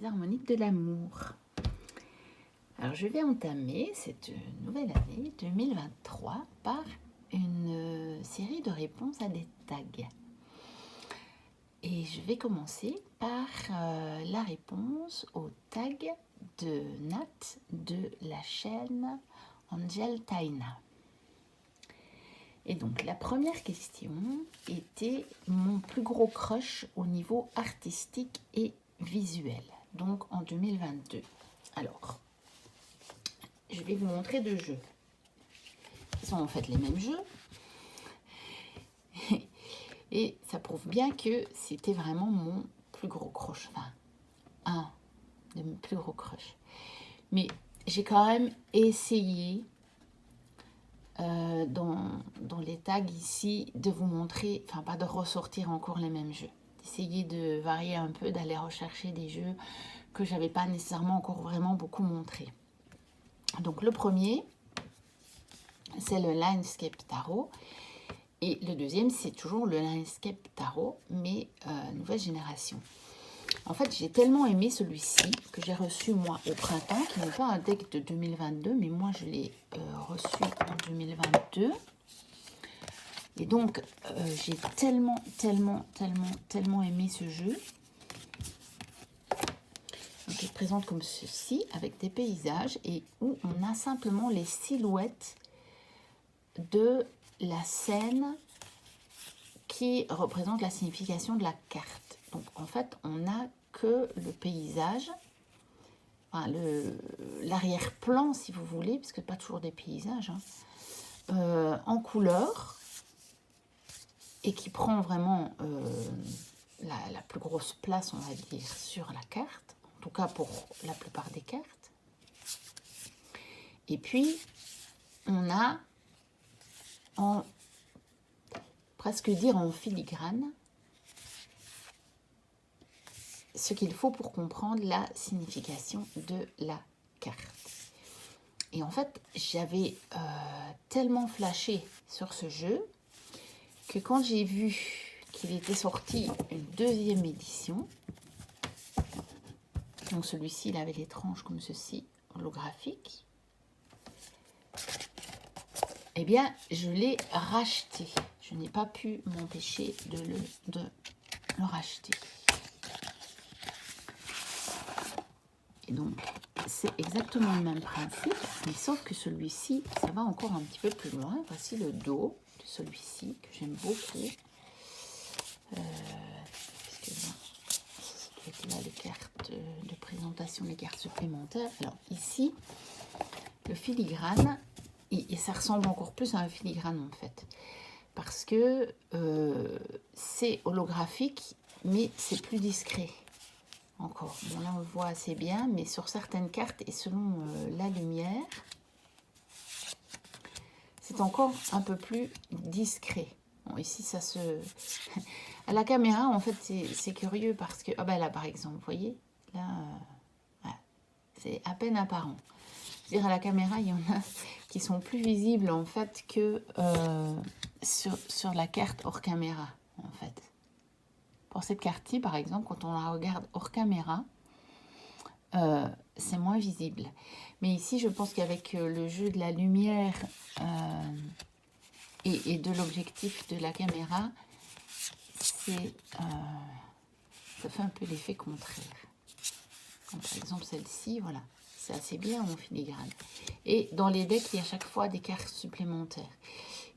les harmoniques de l'amour. Alors je vais entamer cette nouvelle année 2023 par une série de réponses à des tags. Et je vais commencer par la réponse au tag de Nat de la chaîne Angel Taina. Et donc la première question était mon plus gros crush au niveau artistique et visuel, donc en 2022. Alors, je vais vous montrer deux jeux. Ce sont en fait les mêmes jeux. Et ça prouve bien que c'était vraiment mon plus gros crush. Enfin, un de mes plus gros crushs. Mais j'ai quand même essayé dans les tags ici de vous montrer, enfin pas de ressortir encore les mêmes jeux. D'essayer de varier un peu, d'aller rechercher des jeux que j'avais pas nécessairement encore vraiment beaucoup montré. Donc le premier, c'est le Linescape Tarot. Et le deuxième, c'est toujours le Linescape Tarot, mais nouvelle génération. En fait, j'ai tellement aimé celui-ci que j'ai reçu moi au printemps, qui n'est pas un deck de 2022, mais moi je l'ai reçu en 2022. Et donc, j'ai tellement aimé ce jeu. Donc, il se présente comme ceci, avec des paysages, et où on a simplement les silhouettes de la scène qui représente la signification de la carte. Donc en fait, on n'a que le paysage, enfin, l'arrière-plan si vous voulez, puisque pas toujours des paysages, en couleur, et qui prend vraiment la plus grosse place, on va dire, sur la carte, en tout cas pour la plupart des cartes. Et puis, on a presque dire en filigrane, ce qu'il faut pour comprendre la signification de la carte. Et en fait, j'avais tellement flashé sur ce jeu que quand j'ai vu qu'il était sorti une deuxième édition, donc celui-ci, il avait les tranches comme ceci, holographique, eh bien, je l'ai racheté. Je n'ai pas pu m'empêcher de le racheter. Et donc, c'est exactement le même principe, mais sauf que celui-ci, ça va encore un petit peu plus loin. Voici le dos de celui-ci, que j'aime beaucoup. Puisque là, les cartes de présentation, les cartes supplémentaires. Alors ici, le filigrane, et ça ressemble encore plus à un filigrane en fait. Parce que c'est holographique, mais c'est plus discret. Encore. Bon, là, on le voit assez bien, mais sur certaines cartes et selon la lumière, c'est encore un peu plus discret. Bon, ici, ça se... à la caméra, en fait, c'est curieux parce que... Ah ben là, par exemple, vous voyez, là, voilà, c'est à peine apparent. C'est-à-dire, à la caméra, il y en a qui sont plus visibles, en fait, que sur la carte hors caméra, en fait. Pour cette carte-ci, par exemple, quand on la regarde hors caméra, c'est moins visible. Mais ici, je pense qu'avec le jeu de la lumière et de l'objectif de la caméra, ça fait un peu l'effet contraire. Comme par exemple celle-ci, voilà, c'est assez bien en filigrane. Et dans les decks, il y a à chaque fois des cartes supplémentaires.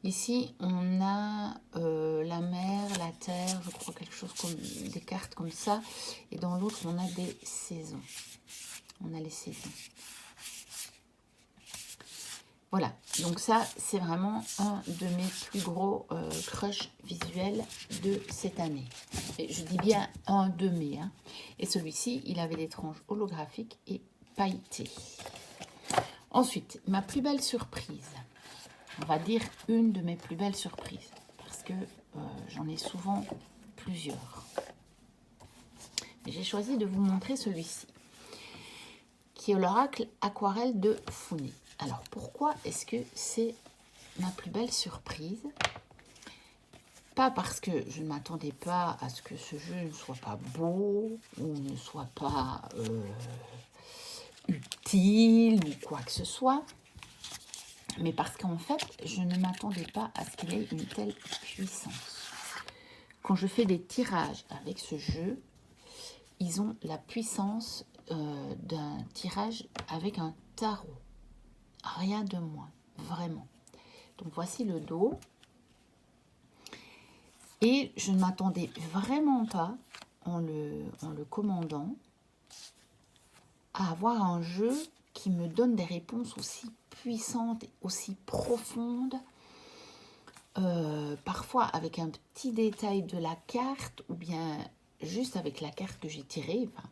Ici, on a la mer, la terre, je crois quelque chose comme des cartes comme ça. Et dans l'autre, on a des saisons. On a les saisons. Voilà, donc ça, c'est vraiment un de mes plus gros crushs visuels de cette année. Et je dis bien un de mes. Hein. Et celui-ci, il avait des tranches holographiques et pailletées. Ensuite, ma plus belle surprise. On va dire une de mes plus belles surprises. Parce que j'en ai souvent plusieurs. J'ai choisi de vous montrer celui-ci. Qui est l'oracle aquarelle de Founé. Alors, pourquoi est-ce que c'est ma plus belle surprise? pas parce que je ne m'attendais pas à ce que ce jeu ne soit pas beau ou ne soit pas utile ou quoi que ce soit, mais parce qu'en fait, je ne m'attendais pas à ce qu'il ait une telle puissance. Quand je fais des tirages avec ce jeu, ils ont la puissance d'un tirage avec un tarot. Rien de moins, vraiment. Donc voici le dos. Et je ne m'attendais vraiment pas, en le commandant, à avoir un jeu qui me donne des réponses aussi puissantes, aussi profondes, parfois avec un petit détail de la carte, ou bien juste avec la carte que j'ai tirée. Enfin,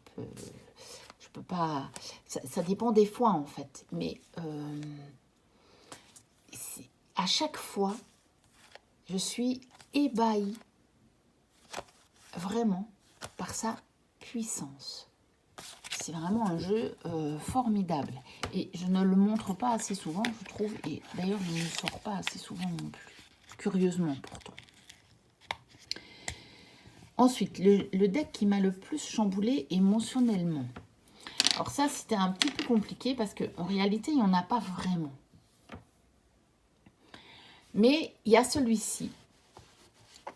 je peux pas... Ça dépend des fois, en fait. Mais à chaque fois, je suis ébahie, vraiment, par sa puissance. C'est vraiment un jeu formidable. Et je ne le montre pas assez souvent, je trouve. Et d'ailleurs, je ne le sors pas assez souvent non plus. Curieusement, pourtant. Ensuite, le deck qui m'a le plus chamboulé émotionnellement. Alors ça, c'était un petit peu compliqué parce qu'en réalité, il n'y en a pas vraiment. Mais il y a celui-ci,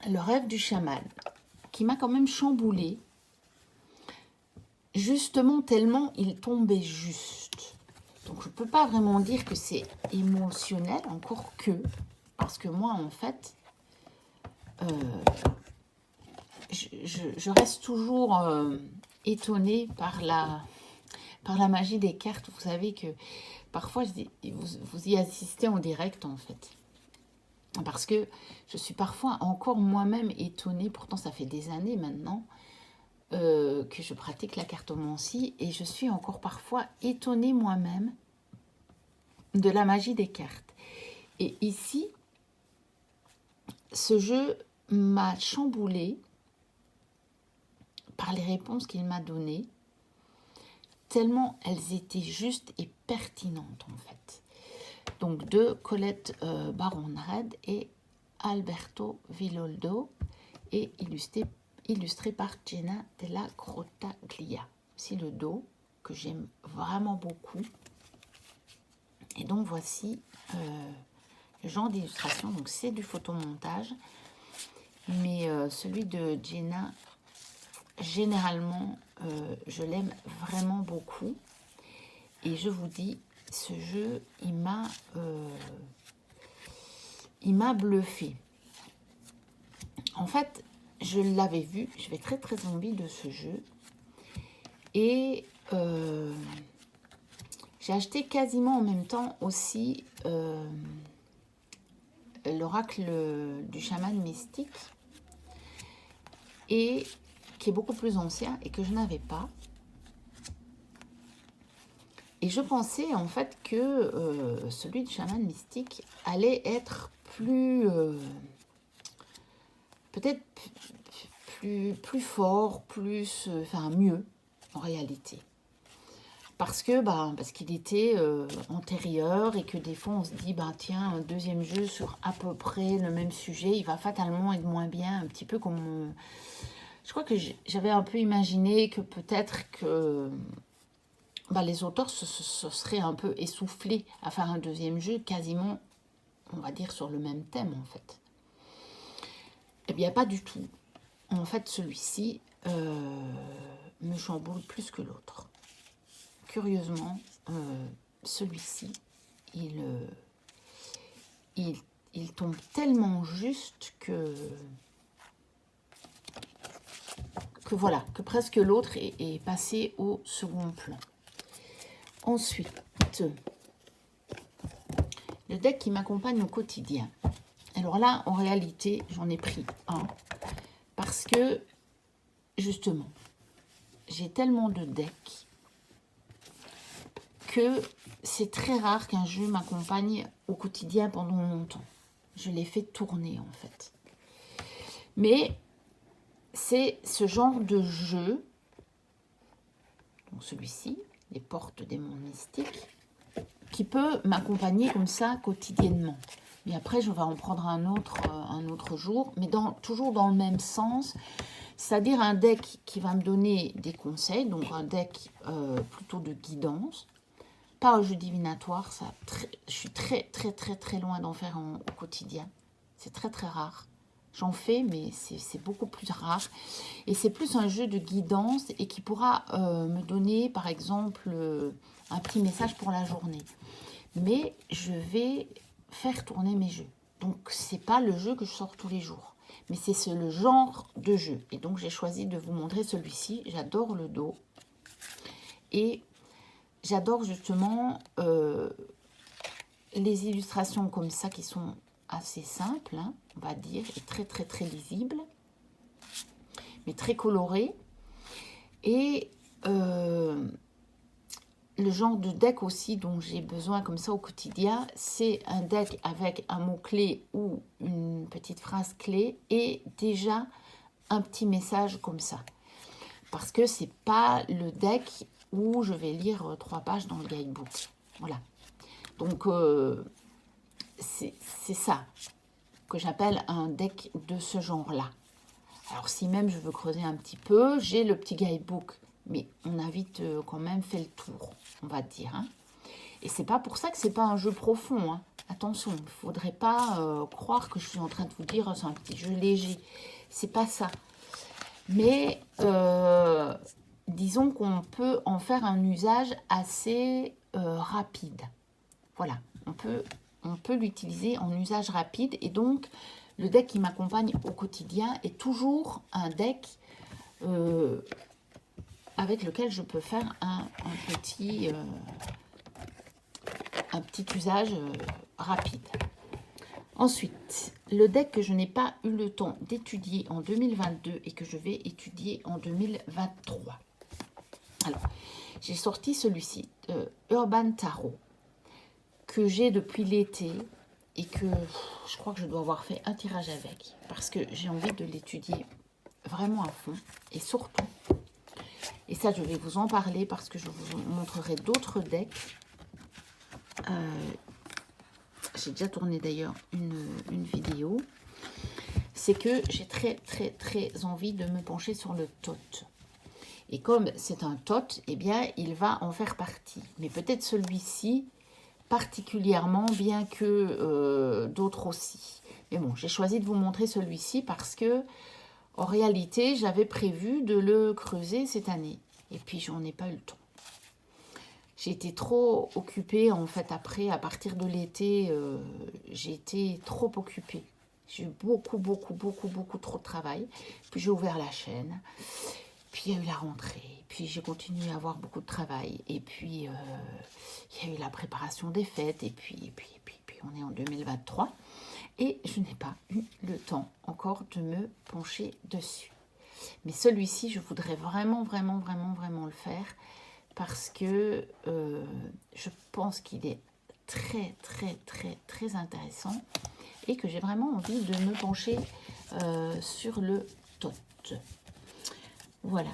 le rêve du chaman, qui m'a quand même chamboulé. Justement, tellement il tombait juste. Donc, je ne peux pas vraiment dire que c'est émotionnel, encore que. Parce que moi, en fait, je reste toujours étonnée par la magie des cartes. Vous savez que parfois, vous y assistez en direct, en fait. Parce que je suis parfois encore moi-même étonnée, pourtant ça fait des années maintenant, que je pratique la cartomancie, et je suis encore parfois étonnée moi-même de la magie des cartes. Et ici, ce jeu m'a chamboulée par les réponses qu'il m'a données, tellement elles étaient justes et pertinentes en fait. Donc de Colette Baron-Red et Alberto Villoldo, et illustré par Jenna Della Grottaglia. C'est le dos que j'aime vraiment beaucoup. Et donc voici le genre d'illustration. Donc c'est du photomontage, mais celui de Jenna, généralement, je l'aime vraiment beaucoup. Et je vous dis, ce jeu, il m'a bluffé. En fait, je l'avais vu, j'avais très très envie de ce jeu. Et j'ai acheté quasiment en même temps aussi l'oracle du chaman mystique, et qui est beaucoup plus ancien et que je n'avais pas. Et je pensais en fait que celui du chaman mystique allait être plus... peut-être plus fort, plus... enfin mieux en réalité. Parce qu'il était antérieur, et que des fois on se dit, tiens, un deuxième jeu sur à peu près le même sujet, il va fatalement être moins bien, un petit peu comme... je crois que j'avais un peu imaginé que peut-être que les auteurs se seraient un peu essoufflés à faire un deuxième jeu quasiment, on va dire, sur le même thème en fait. Eh bien, pas du tout. En fait, celui-ci me chamboule plus que l'autre. Curieusement, celui-ci, il tombe tellement juste que voilà, que presque l'autre est passé au second plan. Ensuite, le deck qui m'accompagne au quotidien. Alors là, en réalité, j'en ai pris un parce que, justement, j'ai tellement de decks que c'est très rare qu'un jeu m'accompagne au quotidien pendant longtemps. Je l'ai fait tourner, en fait. Mais c'est ce genre de jeu, donc celui-ci, les portes démons mystiques, qui peut m'accompagner comme ça quotidiennement. Mais après, je vais en prendre un autre jour, mais toujours dans le même sens. C'est-à-dire un deck qui va me donner des conseils, donc un deck plutôt de guidance. Pas un jeu divinatoire, ça, je suis très loin d'en faire au quotidien. C'est très rare. J'en fais, mais c'est beaucoup plus rare. Et c'est plus un jeu de guidance et qui pourra me donner, par exemple, un petit message pour la journée. Mais je vais faire tourner mes jeux. Donc, c'est pas le jeu que je sors tous les jours. Mais c'est le genre de jeu. Et donc, j'ai choisi de vous montrer celui-ci. J'adore le dos. Et j'adore justement les illustrations comme ça qui sont assez simples, hein, on va dire, et très lisibles, mais très colorées. Et le genre de deck aussi dont j'ai besoin comme ça au quotidien, c'est un deck avec un mot-clé ou une petite phrase clé et déjà un petit message comme ça. Parce que c'est pas le deck où je vais lire 3 pages dans le guidebook. Voilà. Donc, c'est ça que j'appelle un deck de ce genre-là. Alors, si même je veux creuser un petit peu, j'ai le petit guidebook. Mais on a vite quand même fait le tour, on va dire. Hein. Et c'est pas pour ça que c'est pas un jeu profond. Hein. Attention, il ne faudrait pas croire que je suis en train de vous dire c'est un petit jeu léger. C'est pas ça. Mais disons qu'on peut en faire un usage assez rapide. Voilà, on peut l'utiliser en usage rapide. Et donc, le deck qui m'accompagne au quotidien est toujours un deck avec lequel je peux faire un petit usage rapide. Ensuite, le deck que je n'ai pas eu le temps d'étudier en 2022 et que je vais étudier en 2023. Alors, j'ai sorti celui-ci, Urban Tarot, que j'ai depuis l'été et que je crois que je dois avoir fait un tirage avec parce que j'ai envie de l'étudier vraiment à fond et surtout, et ça je vais vous en parler parce que je vous montrerai d'autres decks. J'ai déjà tourné d'ailleurs une vidéo. C'est que j'ai très envie de me pencher sur le tot. Et comme c'est un tot, eh bien il va en faire partie. Mais peut-être celui-ci particulièrement, bien que d'autres aussi. Mais bon, j'ai choisi de vous montrer celui-ci parce que, en réalité, j'avais prévu de le creuser cette année. Et puis, j'en ai pas eu le temps. J'ai été trop occupée, en fait, après, à partir de l'été, j'ai été trop occupée. J'ai eu beaucoup trop de travail. Puis, j'ai ouvert la chaîne. Puis, il y a eu la rentrée. Puis, j'ai continué à avoir beaucoup de travail. Et puis, il y a eu la préparation des fêtes. Et puis, on est en 2023. Et je n'ai pas eu le temps encore de me pencher dessus. Mais celui-ci, je voudrais vraiment le faire. Parce que je pense qu'il est très intéressant. Et que j'ai vraiment envie de me pencher sur le tot. Voilà.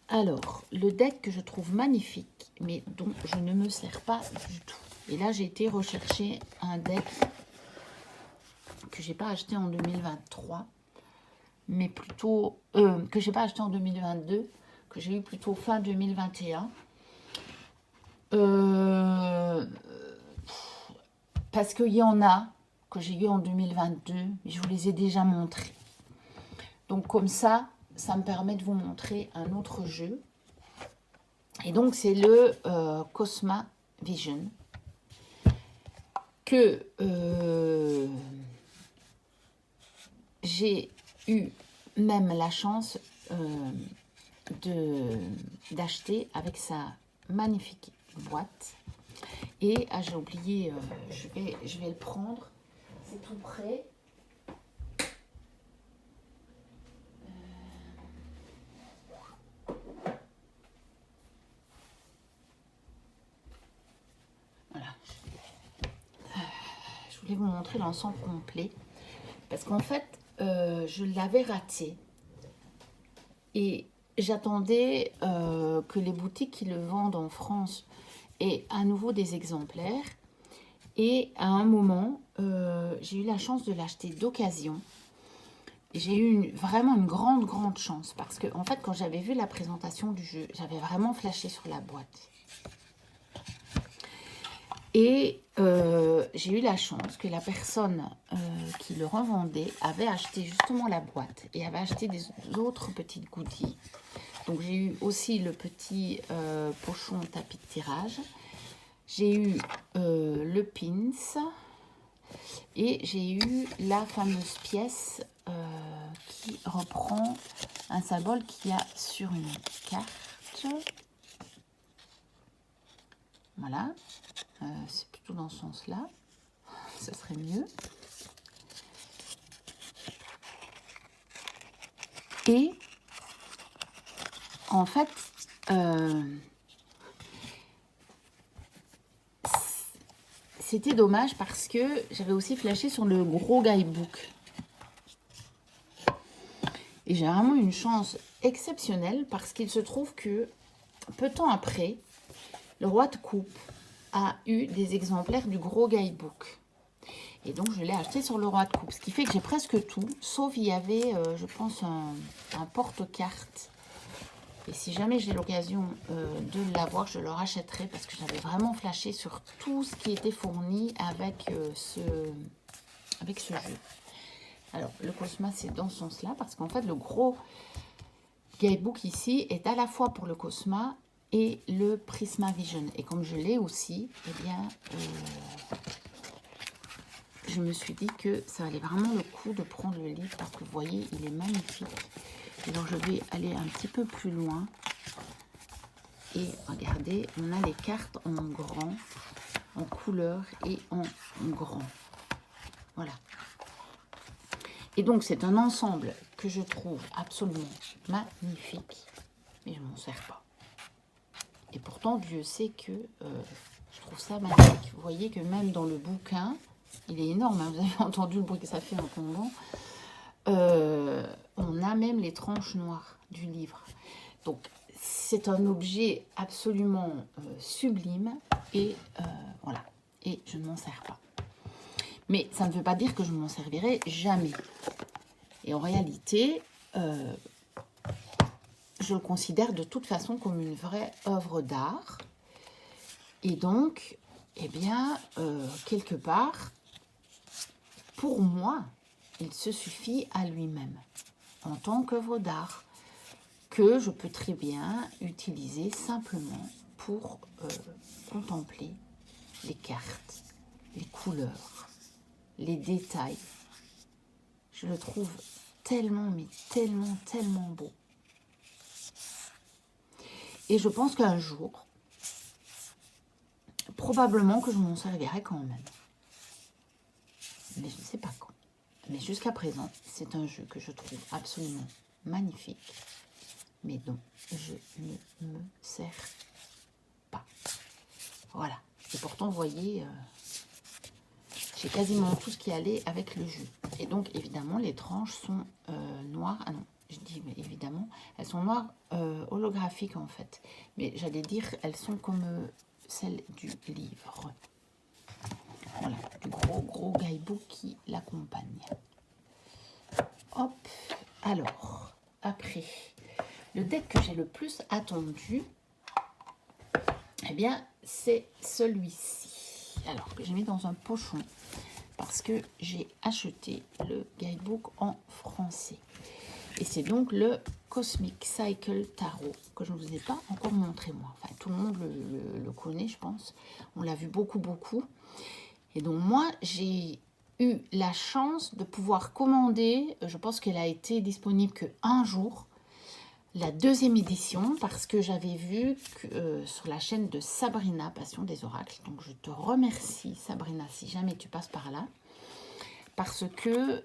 Alors, le deck que je trouve magnifique, mais dont je ne me sers pas du tout. Et là, j'ai été rechercher un deck que j'ai pas acheté en 2023, mais plutôt que j'ai pas acheté en 2022, que j'ai eu plutôt fin 2021. Parce qu'il y en a que j'ai eu en 2022, mais je vous les ai déjà montrés. Donc comme ça me permet de vous montrer un autre jeu. Et donc, c'est le Cosma Vision que j'ai eu même la chance d'acheter avec sa magnifique boîte. Et j'ai oublié, je vais le prendre. C'est tout prêt. Je voulais vous montrer l'ensemble complet parce qu'en fait je l'avais raté et j'attendais que les boutiques qui le vendent en France aient à nouveau des exemplaires et à un moment j'ai eu la chance de l'acheter d'occasion. J'ai eu vraiment une grande chance parce que, en fait, quand j'avais vu la présentation du jeu, j'avais vraiment flashé sur la boîte. Et j'ai eu la chance que la personne qui le revendait avait acheté justement la boîte et avait acheté des autres petites goodies. Donc j'ai eu aussi le petit pochon tapis de tirage. J'ai eu le pins et j'ai eu la fameuse pièce qui reprend un symbole qu'il y a sur une carte. Voilà, c'est plutôt dans ce sens-là, ça serait mieux. Et en fait, c'était dommage parce que j'avais aussi flashé sur le gros guidebook. Et j'ai vraiment une chance exceptionnelle parce qu'il se trouve que peu de temps après, le roi de coupe a eu des exemplaires du gros guidebook. Et donc, je l'ai acheté sur le roi de coupe. Ce qui fait que j'ai presque tout, sauf il y avait, je pense, un porte-carte. Et si jamais j'ai l'occasion de l'avoir, je le rachèterai parce que j'avais vraiment flashé sur tout ce qui était fourni avec, ce jeu. Alors, le Cosma, c'est dans ce sens-là parce qu'en fait, le gros guidebook ici est à la fois pour le Cosma et le Prisma Vision. Et comme je l'ai aussi, eh bien, je me suis dit que ça valait vraiment le coup de prendre le livre parce que vous voyez, il est magnifique. Alors, je vais aller un petit peu plus loin. Et regardez, on a les cartes en grand, en couleur et en grand. Voilà. Et donc, c'est un ensemble que je trouve absolument magnifique. Mais je ne m'en sers pas. Et pourtant, Dieu sait que je trouve ça magnifique. Vous voyez que même dans le bouquin, il est énorme. Hein, vous avez entendu le bruit que ça fait en tombant. On a même les tranches noires du livre. Donc, c'est un objet absolument sublime. Et voilà. Et je ne m'en sers pas. Mais ça ne veut pas dire que je ne m'en servirai jamais. Et en réalité, je le considère de toute façon comme une vraie œuvre d'art. Et donc, eh bien, quelque part, pour moi, il se suffit à lui-même, en tant qu'œuvre d'art, que je peux très bien utiliser simplement pour contempler les cartes, les couleurs, les détails. Je le trouve tellement, mais tellement beau. Et je pense qu'un jour, probablement que je m'en servirai quand même. Mais je ne sais pas quand. Mais jusqu'à présent, c'est un jeu que je trouve absolument magnifique, mais dont je ne me sers pas. Voilà. Et pourtant, vous voyez, j'ai quasiment tout ce qui allait avec le jeu. Et donc, évidemment, les tranches sont noires. Ah non, je dis mais évidemment, elles sont noires holographiques en fait. Mais j'allais dire, elles sont comme celles du livre. Voilà, du gros guidebook qui l'accompagne. Hop, alors, après, le deck que j'ai le plus attendu, eh bien, c'est celui-ci. Alors, que j'ai mis dans un pochon, parce que j'ai acheté le guidebook en français. Et c'est donc le Cosmic Cycle Tarot, que je ne vous ai pas encore montré moi. Enfin, tout le monde le connaît, je pense. On l'a vu beaucoup. Et donc moi, j'ai eu la chance de pouvoir commander, je pense qu'elle a été disponible qu'un jour, la deuxième édition, parce que j'avais vu que, sur la chaîne de Sabrina, Passion des Oracles. Donc je te remercie Sabrina, si jamais tu passes par là. Parce que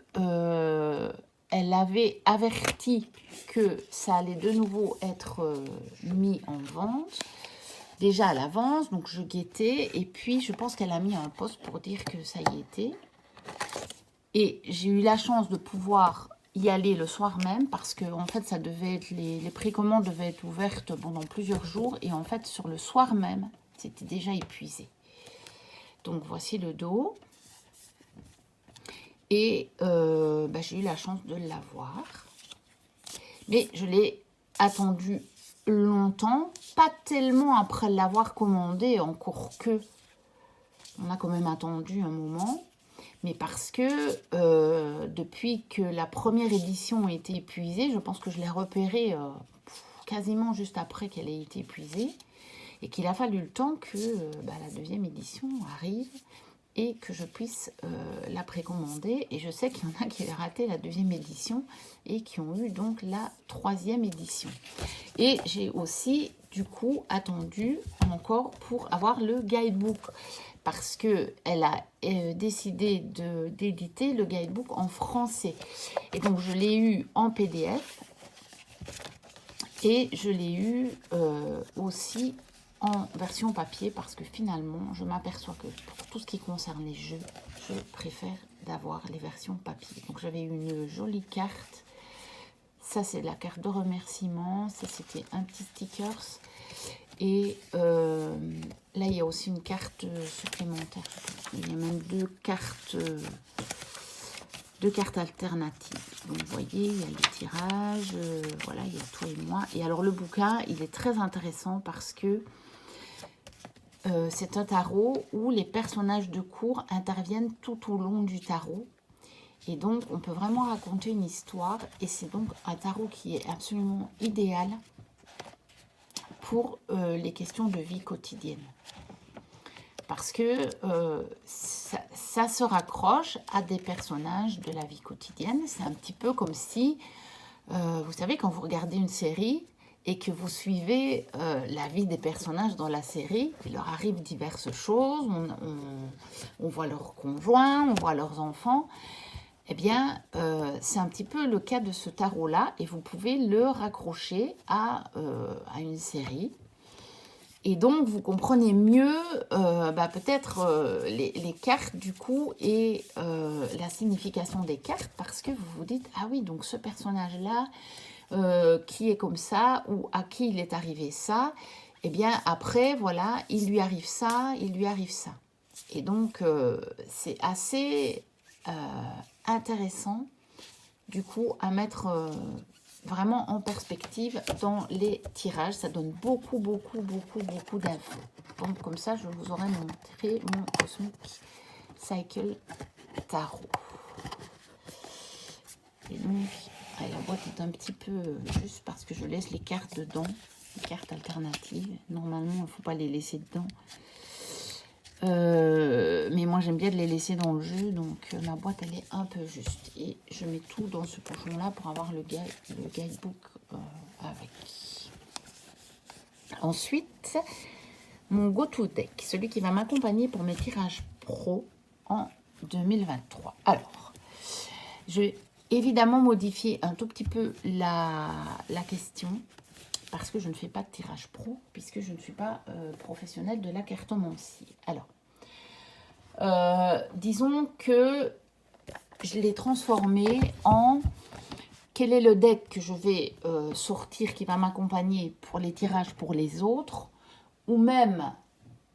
elle avait averti que ça allait de nouveau être mis en vente. Déjà à l'avance, donc je guettais. Et puis, je pense qu'elle a mis un post pour dire que ça y était. Et j'ai eu la chance de pouvoir y aller le soir même parce que, en fait, ça devait être les précommandes devaient être ouvertes pendant plusieurs jours. Et en fait, sur le soir même, c'était déjà épuisé. Donc, voici le dos. Et j'ai eu la chance de l'avoir. Mais je l'ai attendu longtemps, pas tellement après l'avoir commandé, encore que on a quand même attendu un moment, mais parce que depuis que la première édition a été épuisée, je pense que je l'ai repérée quasiment juste après qu'elle ait été épuisée, et qu'il a fallu le temps que la deuxième édition arrive et que je puisse la précommander. Et je sais qu'il y en a qui ont raté la deuxième édition et qui ont eu donc la troisième édition. Et j'ai aussi du coup attendu encore pour avoir le guidebook, parce qu'elle a décidé d'éditer le guidebook en français. Et donc je l'ai eu en PDF et je l'ai eu aussi en version papier, parce que finalement je m'aperçois que pour tout ce qui concerne les jeux, je préfère d'avoir les versions papier. Donc j'avais une jolie carte, ça c'est la carte de remerciement, ça c'était un petit stickers, et là il y a aussi une carte supplémentaire, il y a même deux cartes alternatives. Donc vous voyez, il y a les tirages, voilà, il y a toi et moi. Et alors le bouquin, il est très intéressant parce que c'est un tarot où les personnages de cours interviennent tout au long du tarot. Et donc, on peut vraiment raconter une histoire. Et c'est donc un tarot qui est absolument idéal pour les questions de vie quotidienne. Parce que ça se raccroche à des personnages de la vie quotidienne. C'est un petit peu comme si, vous savez, quand vous regardez une série et que vous suivez la vie des personnages dans la série, il leur arrive diverses choses, on voit leurs conjoints, on voit leurs enfants. Eh bien, c'est un petit peu le cas de ce tarot-là, et vous pouvez le raccrocher à une série. Et donc, vous comprenez mieux peut-être les cartes du coup et la signification des cartes, parce que vous vous dites, ah oui, donc ce personnage-là, qui est comme ça, ou à qui il est arrivé ça, eh bien après, voilà, il lui arrive ça, il lui arrive ça. Et donc, c'est assez intéressant, du coup, à mettre vraiment en perspective dans les tirages. Ça donne beaucoup d'infos. Donc, comme ça, je vous aurais montré mon Cosmic Cycle Tarot. Et donc, la boîte est un petit peu juste parce que je laisse les cartes dedans, les cartes alternatives. Normalement, il ne faut pas les laisser dedans. Mais moi, j'aime bien de les laisser dans le jeu, donc ma boîte, elle est un peu juste. Et je mets tout dans ce pochon-là pour avoir le guidebook avec. Ensuite, mon go-to deck, celui qui va m'accompagner pour mes tirages pro en 2023. Alors, je vais évidemment modifier un tout petit peu la question, parce que je ne fais pas de tirage pro, puisque je ne suis pas professionnelle de la cartomancie. Alors, disons que je l'ai transformé en quel est le deck que je vais sortir qui va m'accompagner pour les tirages pour les autres, ou même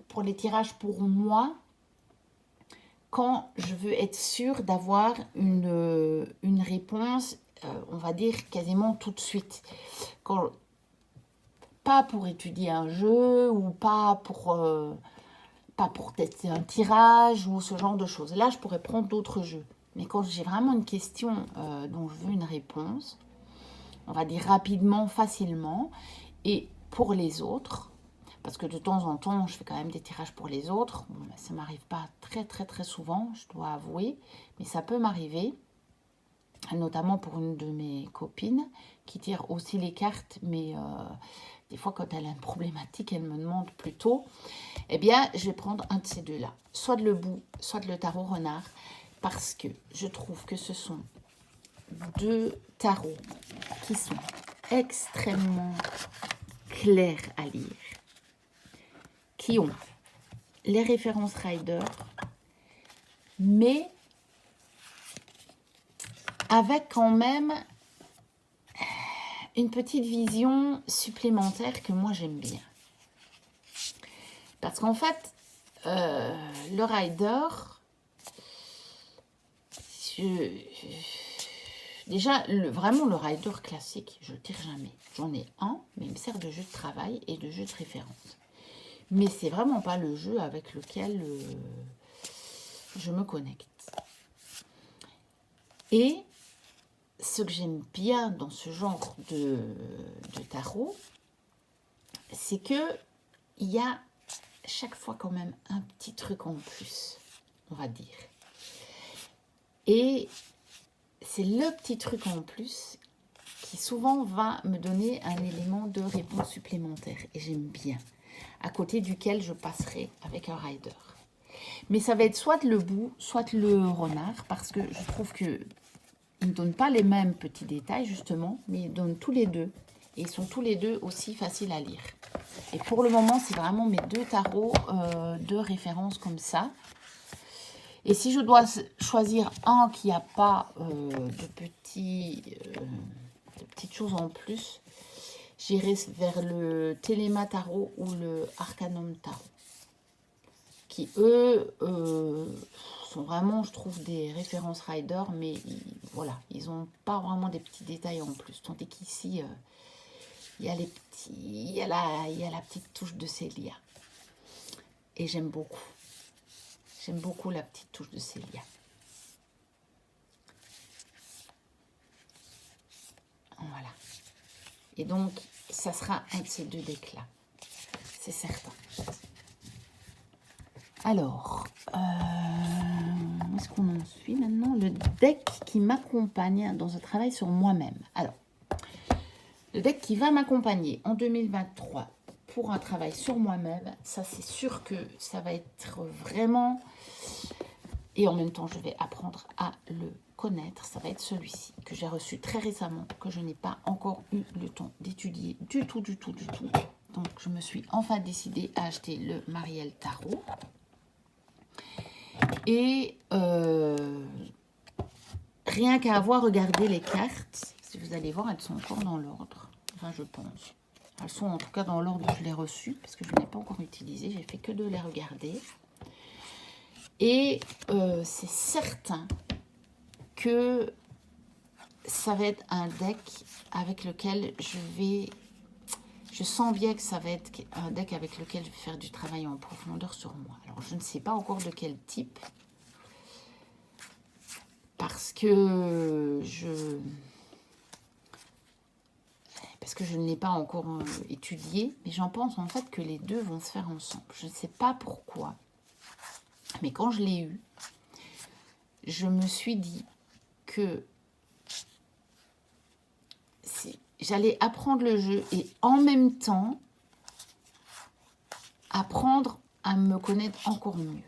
pour les tirages pour moi, quand je veux être sûre d'avoir une réponse, on va dire quasiment tout de suite. Pas pour étudier un jeu, ou pas pour tester un tirage ou ce genre de choses. Là, je pourrais prendre d'autres jeux. Mais quand j'ai vraiment une question dont je veux une réponse, on va dire rapidement, facilement, et pour les autres, parce que de temps en temps, je fais quand même des tirages pour les autres. Bon, ça ne m'arrive pas très souvent, je dois avouer, mais ça peut m'arriver, notamment pour une de mes copines qui tire aussi les cartes, mais des fois, quand elle a une problématique, elle me demande plutôt, eh bien, je vais prendre un de ces deux-là, soit de le bout, soit de le tarot renard, parce que je trouve que ce sont deux tarots qui sont extrêmement clairs à lire, qui ont les références Rider, mais avec quand même une petite vision supplémentaire que moi j'aime bien. Parce qu'en fait, le Rider, Déjà, vraiment le rider classique, je ne tire jamais. J'en ai un, mais il me sert de jeu de travail et de jeu de référence. Mais c'est vraiment pas le jeu avec lequel je me connecte. Et ce que j'aime bien dans ce genre de tarot, c'est que il y a chaque fois quand même un petit truc en plus, on va dire. Et c'est le petit truc en plus qui souvent va me donner un élément de réponse supplémentaire. Et j'aime bien. À côté duquel je passerai avec un rider. Mais ça va être soit le bou, soit le renard, parce que je trouve que ils ne donnent pas les mêmes petits détails, justement, mais ils donnent tous les deux. Et ils sont tous les deux aussi faciles à lire. Et pour le moment, c'est vraiment mes deux tarots de référence comme ça. Et si je dois choisir un qui n'a pas de petites choses en plus, j'irai vers le Téléma Tarot ou le Arcanum Tarot. Qui, eux, sont vraiment, je trouve, des références rider, mais voilà, ils n'ont pas vraiment des petits détails en plus. Tandis qu'ici, il y a la petite touche de Célia. Et j'aime beaucoup. J'aime beaucoup la petite touche de Célia. Voilà. Et donc, ça sera un de ces deux decks-là. C'est certain. Alors, où est-ce qu'on en suit maintenant? Le deck qui m'accompagne dans un travail sur moi-même. Alors, le deck qui va m'accompagner en 2023 pour un travail sur moi-même, ça c'est sûr que ça va être vraiment... Et en même temps, je vais apprendre à le connaître. Ça va être celui-ci, que j'ai reçu très récemment, que je n'ai pas encore eu le temps d'étudier du tout. Donc, je me suis enfin décidée à acheter le Marielle Tarot. Et rien qu'à avoir regardé les cartes, si vous allez voir, elles sont encore dans l'ordre. Enfin, je pense. Elles sont en tout cas dans l'ordre où je les ai reçues, parce que je ne l'ai pas encore utilisé. J'ai fait que de les regarder. Et c'est certain que ça va être un deck avec lequel je sens bien que ça va être un deck avec lequel je vais faire du travail en profondeur sur moi. Alors, je ne sais pas encore de quel type. Parce que je ne l'ai pas encore étudié. Mais j'en pense en fait que les deux vont se faire ensemble. Je ne sais pas pourquoi. Mais quand je l'ai eu, je me suis dit que j'allais apprendre le jeu et en même temps apprendre à me connaître encore mieux.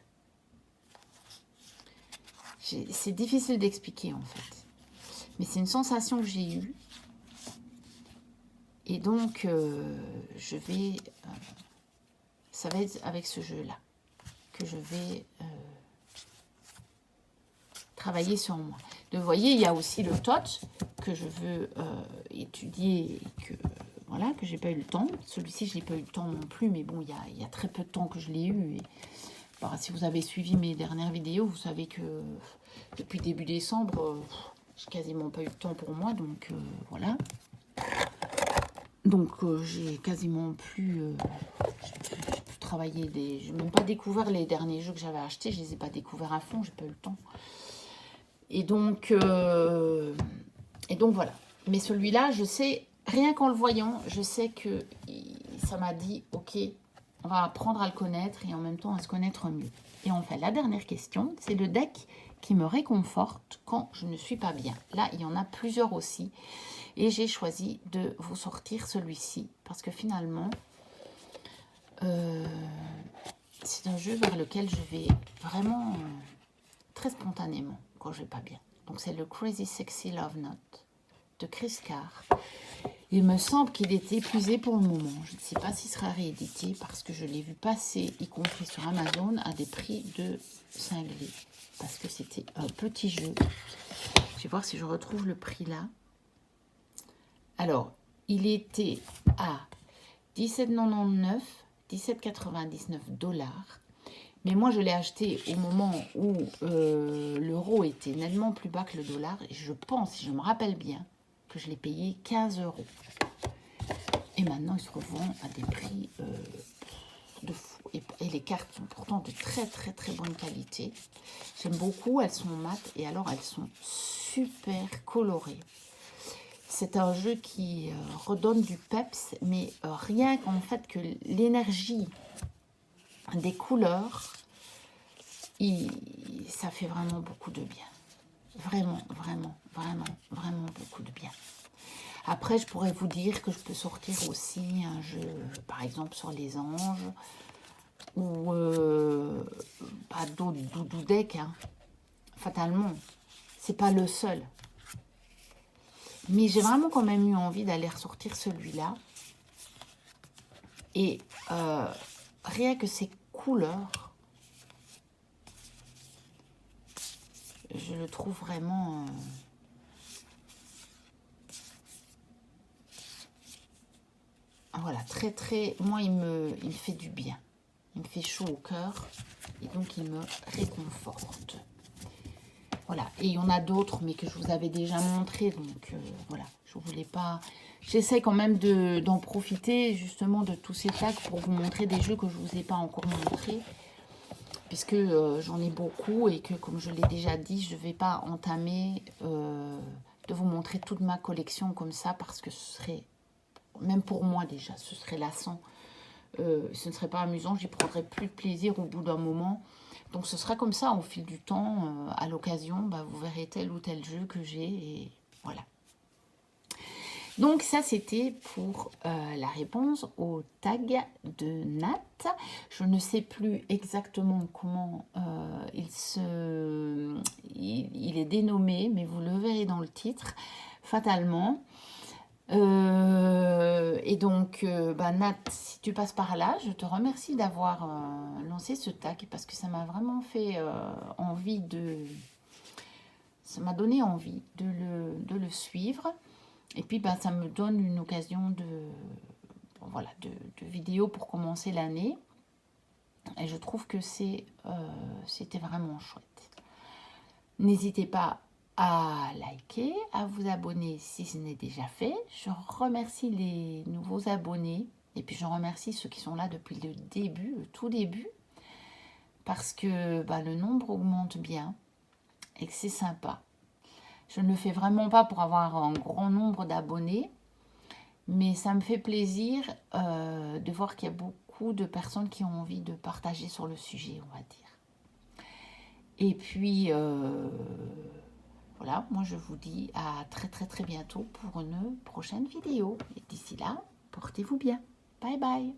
C'est difficile d'expliquer en fait. Mais c'est une sensation que j'ai eue. Et donc, ça va être avec ce jeu-là que je vais travailler sur moi. Donc, vous voyez, il y a aussi le TOT que je veux étudier et que j'ai pas eu le temps. Celui-ci, je n'ai pas eu le temps non plus, mais bon, il y a très peu de temps que je l'ai eu. Et, si vous avez suivi mes dernières vidéos, vous savez que depuis début décembre, j'ai quasiment pas eu de temps pour moi, donc voilà. Donc, j'ai quasiment plus travaillé je n'ai même pas découvert les derniers jeux que j'avais achetés. Je ne les ai pas découverts à fond, j'ai pas eu le temps. Et donc voilà. Mais celui-là, je sais, rien qu'en le voyant, je sais que ça m'a dit, ok, on va apprendre à le connaître et en même temps à se connaître mieux. Et enfin, la dernière question, c'est le deck qui me réconforte quand je ne suis pas bien. Là, il y en a plusieurs aussi. Et j'ai choisi de vous sortir celui-ci. Parce que finalement, c'est un jeu vers lequel je vais vraiment très spontanément quand je ne vais pas bien. Donc c'est le Crazy Sexy Love Note de Chris Carr. Il me semble qu'il est épuisé pour le moment. Je ne sais pas s'il sera réédité parce que je l'ai vu passer, y compris sur Amazon, à des prix de cinglés. Parce que c'était un petit jeu. Je vais voir si je retrouve le prix là. Alors, il était à 17,99, 17,99 $. Mais moi, je l'ai acheté au moment où l'euro était nettement plus bas que le dollar. Et je pense, si je me rappelle bien, que je l'ai payé 15 €. Et maintenant, il se revend à des prix de fou. Et les cartes sont pourtant de très très très bonne qualité. J'aime beaucoup, elles sont mates et alors elles sont super colorées. C'est un jeu qui redonne du peps, mais rien qu'en fait que l'énergie des couleurs, ça fait vraiment beaucoup de bien. Vraiment, vraiment, vraiment, vraiment beaucoup de bien. Après, je pourrais vous dire que je peux sortir aussi un jeu, par exemple, sur les anges, ou pas Doudou Deck, hein. Fatalement, c'est pas le seul. Mais j'ai vraiment quand même eu envie d'aller ressortir celui-là. Et rien que ces couleurs, je le trouve vraiment... voilà, très très... Moi, il me fait du bien. Il me fait chaud au cœur. Et donc, il me réconforte. Voilà, et il y en a d'autres, mais que je vous avais déjà montré. Donc, voilà, je voulais pas... J'essaie quand même d'en profiter, justement, de tous ces tags pour vous montrer des jeux que je ne vous ai pas encore montrés. Puisque j'en ai beaucoup et que, comme je l'ai déjà dit, je ne vais pas entamer de vous montrer toute ma collection comme ça, parce que ce serait, même pour moi déjà, ce serait lassant. Ce ne serait pas amusant, j'y prendrais plus de plaisir au bout d'un moment. Donc ce sera comme ça au fil du temps, à l'occasion, bah, vous verrez tel ou tel jeu que j'ai et voilà. Donc ça c'était pour la réponse au tag de Nat. Je ne sais plus exactement comment il est dénommé, mais vous le verrez dans le titre, fatalement. Et donc, Nat, si tu passes par là, je te remercie d'avoir lancé ce tag parce que ça m'a vraiment fait envie de... Ça m'a donné envie de le suivre. Et puis, ça me donne une occasion voilà, de vidéo pour commencer l'année. Et je trouve que c'était vraiment chouette. N'hésitez pas à liker, à vous abonner si ce n'est déjà fait. Je remercie les nouveaux abonnés et puis je remercie ceux qui sont là depuis le début, le tout début, parce que le nombre augmente bien et que c'est sympa. Je ne le fais vraiment pas pour avoir un grand nombre d'abonnés, mais ça me fait plaisir de voir qu'il y a beaucoup de personnes qui ont envie de partager sur le sujet, on va dire. Et puis... voilà, moi je vous dis à très très très bientôt pour une prochaine vidéo. Et d'ici là, portez-vous bien. Bye bye.